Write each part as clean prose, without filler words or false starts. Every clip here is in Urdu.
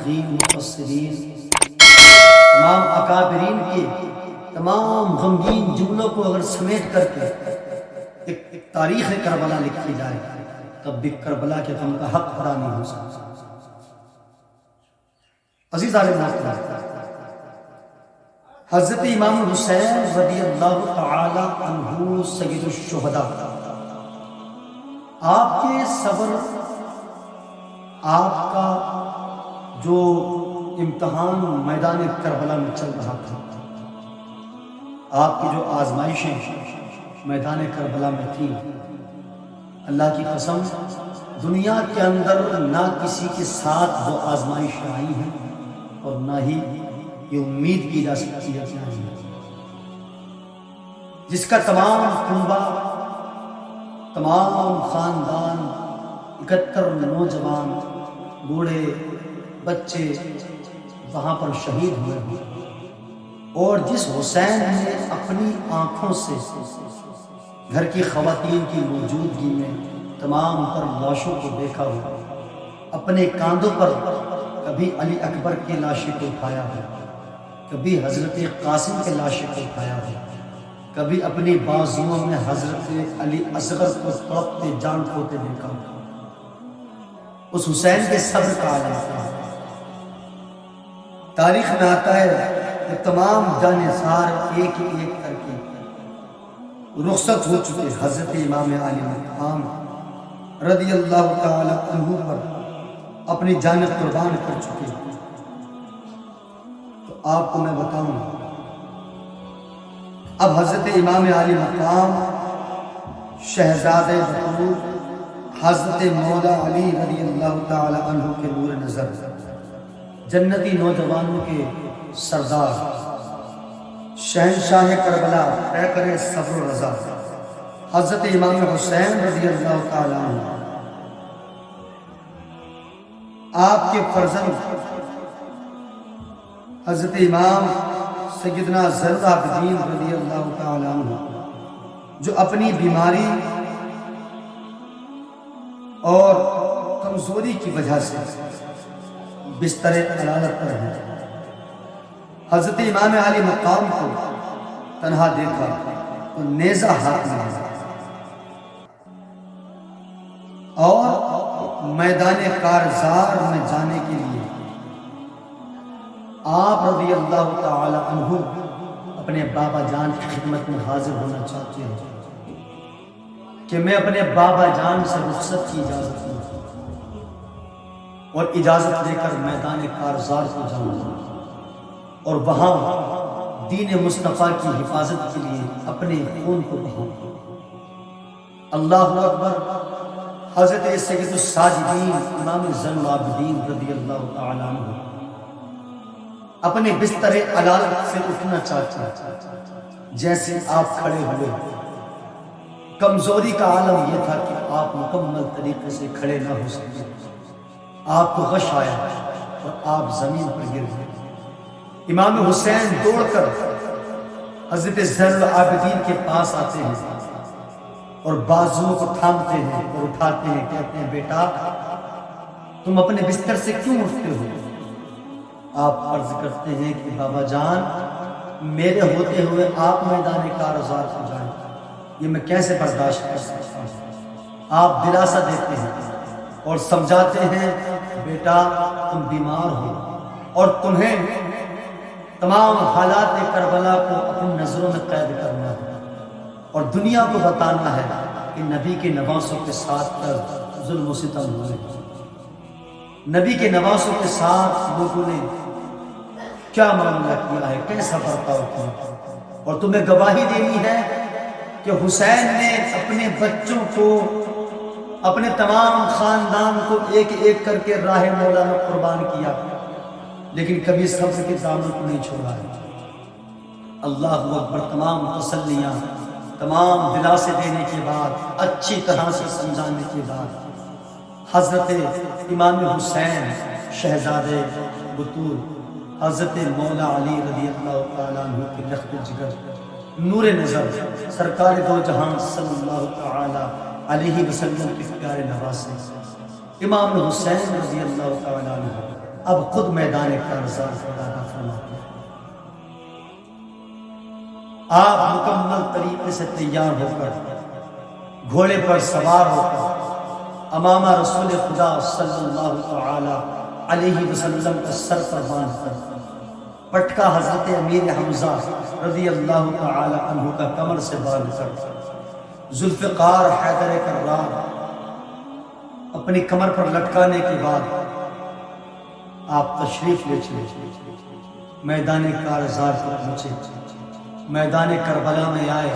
محققین، مفسرین، تمام اکابرین کے تمام غمگین جملوں کو اگر سمیٹ کر کے ایک تاریخ کربلا لکھی جائے تب بھی کربلا کے غم کا حق ادا نہیں ہو سکتا۔ عزیزان محترم، حضرت امام حسین رضی اللہ تعالی عنہ سید الشہداء، آپ کے صبر، آپ کا جو امتحان میدان کربلا میں چل رہا تھا، آپ کی جو آزمائشیں میدان کربلا میں تھیں، اللہ کی قسم دنیا کے اندر نہ کسی کے ساتھ وہ آزمائشیں آئی ہیں اور نہ ہی یہ امید کی جا سکتی ہے کہ آئی ہیں۔ جس کا تمام کنبہ، تمام خاندان، 71 نوجوان، بوڑھے، بچے وہاں پر شہید ہوئے ہیں، اور جس حسین نے اپنی آنکھوں سے گھر کی خواتین کی موجودگی میں تمام تر لاشوں کو دیکھا ہوا، اپنے کاندھوں پر کبھی علی اکبر کی لاشیں کو اٹھایا ہو، کبھی حضرت قاسم کے لاشیں کو اٹھایا ہو، کبھی اپنی بازوؤں میں حضرت علی اصغر کو تڑپتے جان کھوتے دیکھا ہو، اس حسین کے صبر کا عالم تھا۔ تاریخ میں آتا ہے کہ تمام جانثار ایک ایک کر کے رخصت ہو چکے حضرت امام علی مقام رضی اللہ تعالی عنہ پر اپنی جان قربان کر چکے۔ تو آپ کو میں بتاؤں، اب حضرت امام علی مقام شہزادہ بطول حضرت مولا علی رضی اللہ تعالی عنہ کے نور نظر، جنتی نوجوانوں کے سردار، شہنشاہ کربلا، پیکر صبر و رضا، حضرت امام حسین رضی اللہ تعالی عنہ، آپ کے فرزند حضرت امام سیدنا زین العابدین رضی اللہ تعالی عنہ، جو اپنی بیماری اور کمزوری کی وجہ سے بستر علالت پر ہیں، حضرت امام علی مقام کو تنہا دیکھا تو نیزہ ہاتھ میں لیا اور میدان کارزار میں جانے کے لیے آپ رضی اللہ تعالی عنہ اپنے بابا جان کی خدمت میں حاضر ہونا چاہتے ہیں کہ میں اپنے بابا جان سے رخصت کی اجازت لوں اور اجازت لے کر میدان کارزار کو جاؤں اور وہاں دین مصطفیٰ کی حفاظت کے لیے اپنے خون کو بہاؤں۔ اللہ اکبر۔ حضرت سید الساجدین امام زین العابدین رضی اللہ تعالی عنہ اپنے بستر علالت سے اٹھنا چاہتے، جیسے آپ کھڑے ہوئے، کمزوری کا عالم یہ تھا کہ آپ مکمل طریقے سے کھڑے نہ ہو سکتے، آپ کو غش آیا اور آپ زمین پر گر گئے۔ امام حسین دوڑ کر حضرت زین العابدین کے پاس آتے ہیں اور بازوؤں کو تھامتے ہیں اور اٹھاتے ہیں، کہتے ہیں بیٹا تم اپنے بستر سے کیوں اٹھتے ہو؟ آپ عرض کرتے ہیں کہ بابا جان میرے ہوتے ہوئے آپ میدان کارزار کو جائیں، یہ میں کیسے برداشت کر سکتا ہوں؟ آپ دلاسا دیتے ہیں اور سمجھاتے ہیں بیٹا تم بیمار ہو اور تمہیں تمام حالات کربلا کو اپنی نظروں میں قید کرنا ہے اور دنیا کو بتانا ہے کہ نبی کے نواسوں کے ساتھ کر ظلم و ستم ہوئے، نبی کے نواسوں کے ساتھ لوگوں نے کیا معاملہ کیا ہے، کیسا برتاؤ کیا، اور تمہیں گواہی دینی ہے کہ حسین نے اپنے بچوں کو، اپنے تمام خاندان کو ایک ایک کر کے راہ مولا میں قربان کیا، لیکن کبھی صبر کے دامن کو نہیں چھوڑا ہے۔ اللہ اکبر۔ تمام تسلیاں، تمام دلاسے دینے کے بعد، اچھی طرح سے سمجھانے کے بعد، حضرت امام حسین شہزادے بطول حضرت مولا علی رضی اللہ تعالیٰ عنہ کے لخت جگر، نور نظر، سرکار دو جہان صلی اللہ تعالیٰ علیہ وسلم کے پیارے نواسے امام حسین رضی اللہ تعالیٰ عنہ اب خود میدان کارزار سے ادا فرماتے ہیں۔ آپ مکمل طریقے سے تیار ہو کر گھوڑے پر سوار ہو کر امامہ رسول خدا صلی اللہ تعالی علیہ وسلم کا سر پر باندھ کر پٹکا حضرت امیر حمزہ رضی اللہ تعالی عنہ کا کمر سے باندھ کر ذوالفقار حیدر کرار اپنی کمر پر لٹکانے کے بعد آپ تشریف لے چلے میدان کارزار پر پہنچے، میدان کربلا میں آئے،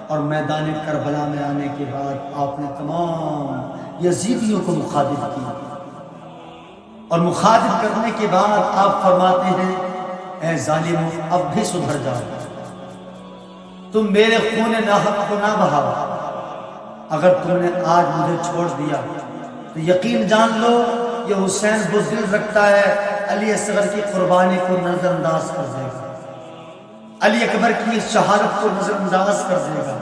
اور میدان کربلا میں آنے کے بعد آپ نے تمام یزیدیوں کو مخاطب کیا، اور مخاطب کرنے کے بعد آپ فرماتے ہیں اے ظالموں اب بھی سدھر جاؤ، تم میرے خون ناحق کو نہ بہاؤ، اگر تم نے آج مجھے چھوڑ دیا تو یقین جان لو یہ حسین بزدل رکھتا ہے علی اصغر کی قربانی کو نظر انداز کر دے گا، علی اکبر کی شہادت کو نظر انداز کر دے گا،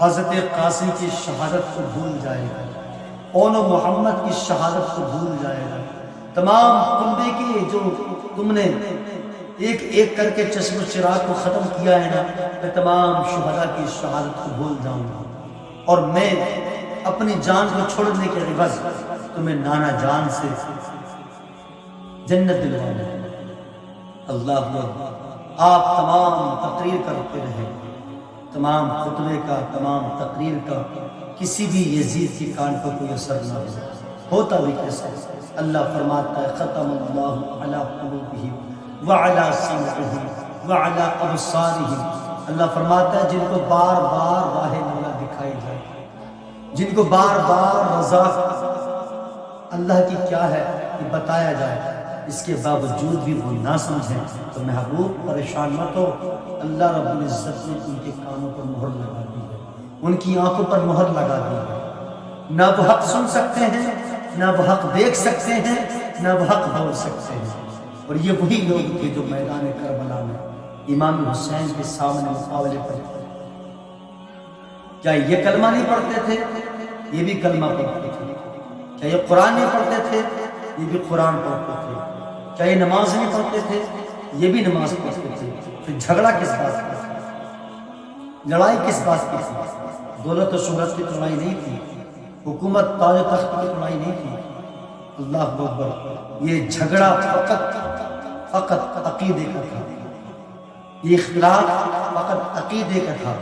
حضرت قاسم کی شہادت کو بھول جائے گا، اون و محمد کی شہادت کو بھول جائے گا، تمام کنبے کے جو تم نے ایک ایک کر کے چشم و چراغ کو ختم کیا ہے نا، میں تمام شہداء کی شہادت کو بھول جاؤں گا، اور میں اپنی جان کو چھوڑنے کے عوض تمہیں نانا جان سے جنت دلواؤں گا۔ اللہ اکبر۔ آپ تمام تقریر کرتے رہے، تمام خطبے کا، تمام تقریر کا کسی بھی یزید کی کان پر کوئی اثر نہ ہوتا بھی کیسا؟ اللہ فرماتا ہے ختم اللہ علی قلوبہم وعلی سمعہم وعلی ابصارہم، اللہ فرماتا ہے جن کو بار بار راہ مولا دکھائی جائے، جن کو بار بار رضا اللہ کی کیا ہے یہ بتایا جائے، اس کے باوجود بھی وہ نہ سمجھیں تو محبوب پریشان مت ہو، اللہ رب العزت نے ان کے کانوں پر مہر لگا دی ہے، ان کی آنکھوں پر مہر لگا دی ہے، نہ وہ حق سن سکتے ہیں، نہ وہ حق دیکھ سکتے ہیں، نہ وہ حق بول سکتے ہیں۔ اور یہ وہی لوگ تھے جو میدان کربلا میں امام حسین کے سامنے مقابلے پر کیا یہ کلمہ نہیں پڑھتے تھے؟ یہ بھی کلمہ پڑھتے تھے۔ کیا یہ قرآن نہیں پڑھتے تھے؟ یہ بھی قرآن پڑھتے تھے۔ کیا یہ نماز نہیں پڑھتے تھے؟ یہ بھی نماز پڑھتے تھے۔ پھر جھگڑا کس بات کا تھا؟ لڑائی کس بات کی تھی؟ دولت و شہرت کی لڑائی نہیں تھی، حکومت تاج و تخت کی لڑائی نہیں تھی۔ اللہ اکبر۔ یہ جھگڑا فقط عقیدے کا تھا، یہ اختلاف فقط عقیدے کا تھا،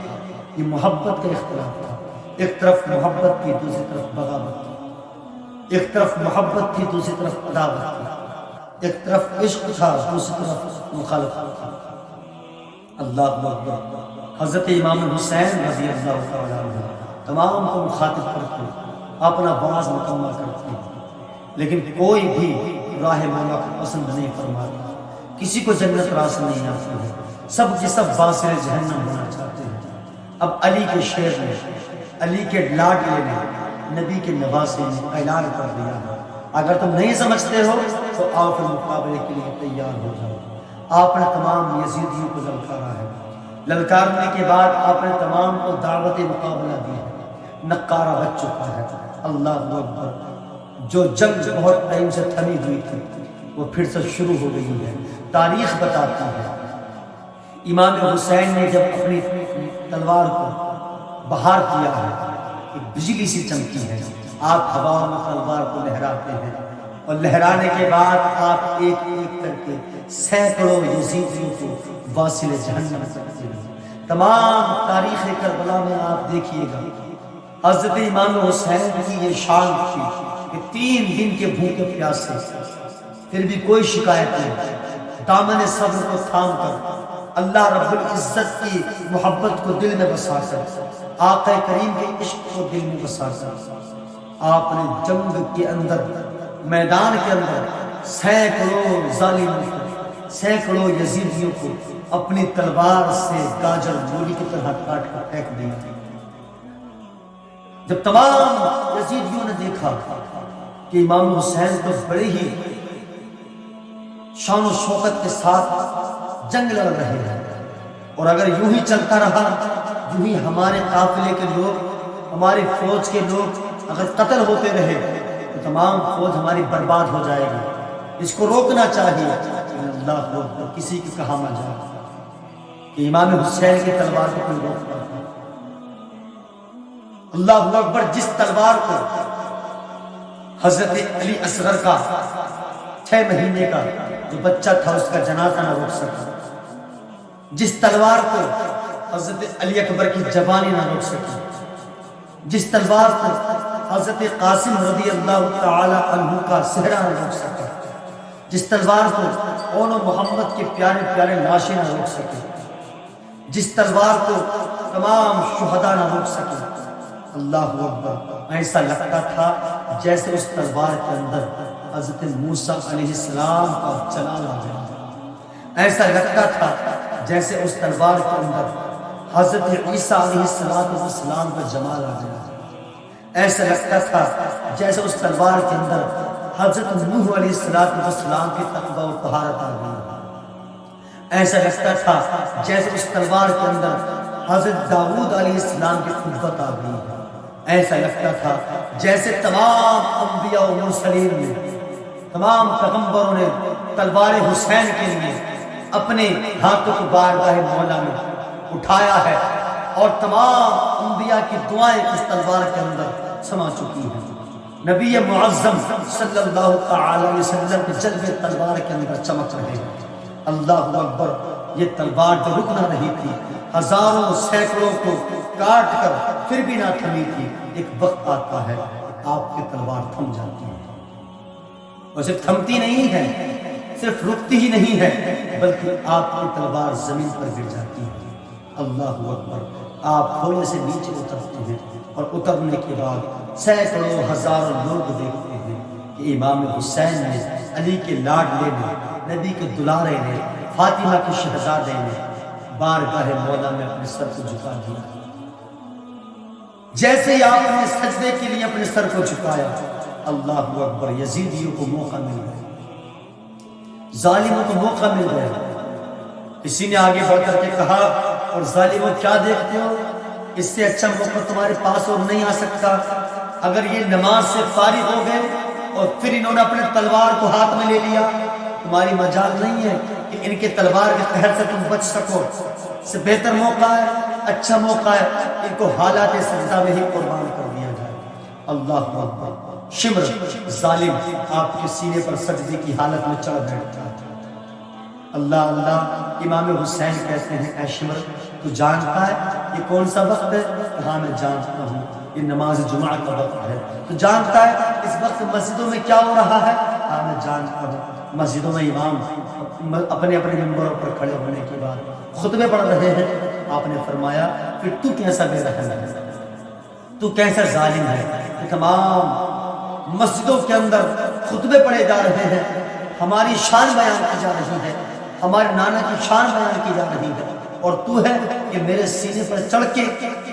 یہ محبت کا اختلاف تھا۔ ایک طرف محبت تھی، دوسری طرف بغاوت تھی، ایک طرف محبت تھی، دوسری طرف عداوت تھی، ایک طرف عشق تھا، دوسری طرف مخالفت تھا۔ اللہ اکبر۔ حضرت امام حسین رضی اللہ تعالیٰ عنہ تمام کو مخاطب کرتے، اپنا باز مکمل کرتے، لیکن کوئی بھی راہ مولا کو پسند نہیں فرماتا، کسی کو جنت راس نہیں آتی ہے، سب کے سب باصر جہنم ہونا چاہتے ہیں۔ اب علی کے شیر نے، علی کے لاڈلے نے، نبی کے نواسے نے اعلان کر دیا ہے اگر تم نہیں سمجھتے ہو تو آؤ پھر مقابلے کے لیے تیار ہو جاؤ۔ آپ نے تمام یزیدیوں کو للکارا ہے، للکارنے کے بعد آپ نے تمام کو دعوت مقابلہ دی ہے، نکارہ بچ چکا ہے۔ اللہ اکبر۔ جو جنگ بہت ٹائم سے تھمی ہوئی تھی وہ پھر سے شروع ہو گئی ہے۔ تاریخ بتاتی ہے امام حسین نے جب اپنی تلوار کو بہار کیا ہے، ایک بجلی سی چمکی ہے، آپ ہوا میں تلوار کو لہراتے ہیں، اور لہرانے کے بعد آپ ایک ایک کر کے سینکڑوں یزیدیوں کو واصل جہنم کرتے ہیں۔ تمام تاریخ کربلا میں آپ دیکھیے گا حضرت امام حسین کی یہ شان تھی کہ 3 دن کے بھوکے پیاسے پھر بھی کوئی شکایت نہیں، دامن صبر کو تھام کر اللہ رب العزت کی محبت کو دل میں بسا کر، آقا کریم کے عشق کو دل میں بسا کر، آپ نے جنگ کے اندر، میدان کے اندر سینکڑوں ظالموں کو، سینکڑوں یزیدیوں کو اپنی تلوار سے گاجر مولی کی طرح کاٹ کر پھینک دیا۔ جب تمام یزیدیوں نے دیکھا کہ امام حسین تو بڑے ہی شان و شوکت کے ساتھ جنگ لڑ رہے ہیں، اور اگر یوں ہی چلتا رہا، یوں ہی ہمارے قافلے کے لوگ، ہماری فوج کے لوگ اگر قتل ہوتے رہے تو تمام فوج ہماری برباد ہو جائے گی، اس کو روکنا چاہیے، اللہ اکبر، کسی کو کہا نہ جائے کہ امام حسین کی تلوار کو کوئی روک پاتا۔ اللہ اکبر، جس تلوار کو حضرت علی اصغر کا 6 مہینے کا جو بچہ تھا اس کا جنازہ نہ روک سکا، جس تلوار کو حضرت علی اکبر کی جوانی نہ روک سکی، جس تلوار کو حضرت قاسم رضی اللہ تعالی عنہ کا صحرا نہ روک سکا، جس تلوار کو اون و محمد کے پیارے پیارے لاشیں نہ روک سکے، جس تلوار کو تمام شہداء نہ روک سکے، اللہ اکبر، ایسا لگتا تھا جیسے اس تلوار کے اندر حضرت موسیٰ علیہ السلام کا جلال آ گیا، ایسا لگتا تھا جیسے اس تلوار کے اندر حضرت عیسیٰ علیہ السلام کا جمال آ گیا، ایسا لگتا تھا جیسے اس تلوار کے اندر حضرت نوح علیہ السلام کی تقویٰ و طہارت آ گئی، ایسا لگتا تھا جیسے اس تلوار کے اندر حضرت داؤد علیہ السلام کی قوت آ گئی، ایسا لگتا تھا جیسے تمام انبیاء و مرسلین نے، تمام پیغمبروں نے تلوار حسین کے لیے اپنے ہاتھوں کو بارگاہ مولا میں اٹھایا ہے، اور تمام انبیاء کی دعائیں اس تلوار کے اندر سما چکی ہیں۔ نبی معظم صلی اللہ تعالی علیہ وسلم کے جلوے تلوار کے اندر چمک رہے ہیں۔ اللہ اکبر، یہ تلوار جو رک نہ رہی تھی، ہزاروں سینکڑوں کو کاٹ کر پھر بھی نہ تھمی تھی، ایک وقت آتا ہے آپ کی تلوار تھم جاتی ہے، اور صرف تھمتی نہیں ہے، صرف رکتی ہی نہیں ہے، بلکہ آپ کی تلوار زمین پر گر جاتی ہے۔ اللہ اکبر، آپ تھوڑے سے نیچے اترتے ہیں، اور اترنے کے بعد سینکڑوں ہزاروں لوگ دیکھتے ہیں کہ امام حسین نے، علی کے لاڈلے نے، نبی کے دلارے نے، فاطمہ کے شہزادے نے بارگاہ مولا میں اپنے سر کو جھکا دیا۔ جیسے ہی آپ نے سجدے کے لیے اپنے سر کو جھکایا، اللہ اکبر، یزیدیوں کو موقع مل گیا، ظالموں کو موقع مل گیا۔ کسی نے آگے بڑھ کر کے کہا، اور ظالموں کیا دیکھتے ہو، اس سے اچھا موقع تمہارے پاس اور نہیں آ سکتا۔ اگر یہ نماز سے فارغ ہو گئے اور پھر انہوں نے اپنے تلوار کو ہاتھ میں لے لیا، تمہاری مجال نہیں ہے کہ ان کے تلوار کے قہر سے تم بچ سکو۔ اس سے بہتر موقع ہے، اچھا موقع ہے، ان کو حالات سجدہ میں ہی قربان کر دیا جائے۔ اللہ اکبر، شمر ظالم آپ کے سینے پر سجدے کی حالت میں چڑھ بیٹھتا ہے۔ اللہ اللہ، امام حسین کہتے ہیں، اے شمر، تو جانتا ہے یہ کون سا وقت ہے؟ کہاں میں جانتا ہوں، یہ نماز جمعہ کا وقت ہے۔ تو جانتا ہے اس وقت مسجدوں میں کیا ہو رہا ہے؟ ہاں میں جانتا ہوں، مسجدوں میں امام اپنے اپنے ممبروں پر کھڑے ہونے کے بعد خطبے پڑھ رہے ہیں۔ آپ نے فرمایا، پھر تو کیسا بے رحم ہے، تو کیسا ظالم ہے کہ تمام مسجدوں کے اندر خطبے پڑھے جا رہے ہیں، ہماری شان بیان کی جا رہی ہے، ہمارے نانا کی شان بیان کی جا رہی ہے، اور تو ہے کہ میرے سینے پر چڑھ کے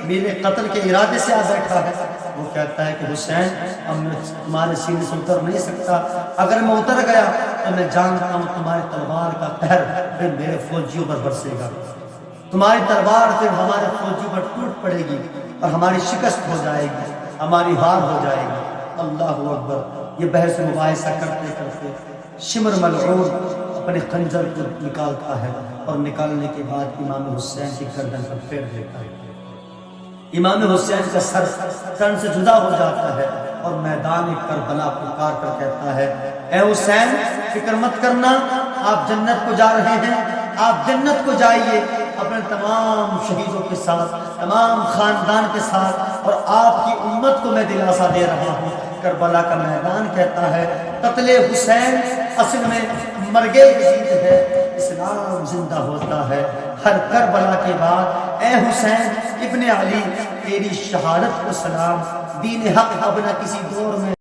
میرے قتل کے ارادے سے آ بیٹھا ہے۔ وہ کہتا ہے کہ حسین، اب میں تمہارے سینے سے اتر نہیں سکتا، اگر میں اتر گیا تو میں جانتا ہوں تمہاری تلوار کا قہر پھر میرے فوجیوں پر برسے گا، تمہاری تلوار پھر ہمارے فوجیوں پر ٹوٹ پڑے گی، اور ہماری شکست ہو جائے گی، ہماری ہار ہو جائے گی۔ اللہ اکبر، یہ بحث مباحثہ کرتے کرتے شمر ملعون اپنے خنجر کو نکالتا ہے، اور نکالنے کے بعد امام حسین کی گردن پر پھیر دیتا ہے۔ امام حسین کا سر تن سے جدا ہو جاتا ہے، اور میدان کربلا پکار کر کہتا ہے، اے حسین، فکر مت کرنا، آپ جنت کو جا رہے ہیں، آپ جنت کو جائیے اپنے تمام شہیدوں کے ساتھ، تمام خاندان کے ساتھ، اور آپ کی امت کو میں دلاسا دے رہا ہوں۔ کربلا کا میدان کہتا ہے، قتل حسین اصل میں مرگ یزید ہے، اسلام زندہ ہوتا ہے ہر کربلا کے بعد۔ اے حسین ابن علی، تیری شہادت کو سلام، دین حق اب نہ کسی دور میں